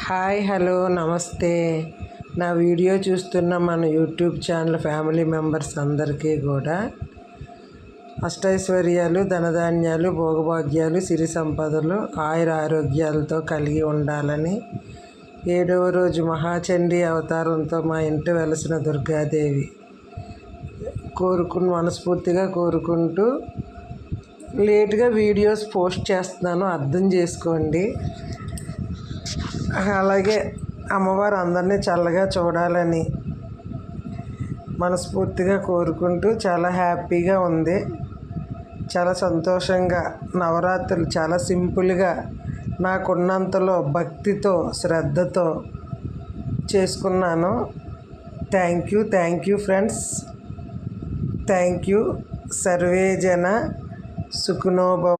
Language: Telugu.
హాయ్ హలో నమస్తే. నా వీడియో చూస్తున్న మన యూట్యూబ్ ఛానల్ ఫ్యామిలీ మెంబర్స్ అందరికీ కూడా అష్టైశ్వర్యాలు, ధనధాన్యాలు, భోగభాగ్యాలు, సిరి సంపదలు, ఆయుర ఆరోగ్యాలతో కలిగి ఉండాలని 7వ రోజు మహాచండీ అవతారంతో మా ఇంటి వెలసిన దుర్గాదేవి మనస్ఫూర్తిగా కోరుకుంటూ లేట్గా వీడియోస్ పోస్ట్ చేస్తున్నాను, అర్థం చేసుకోండి. అలాగే అమ్మవారు అందరినీ చల్లగా చూడాలని మనస్ఫూర్తిగా కోరుకుంటూ చాలా హ్యాపీగా ఉంది, చాలా సంతోషంగా. నవరాత్రులు చాలా సింపుల్గా నాకున్నంతలో భక్తితో శ్రద్ధతో చేసుకున్నాను. Thank you friends. Thank you. Survey జన సుఖినో భవ.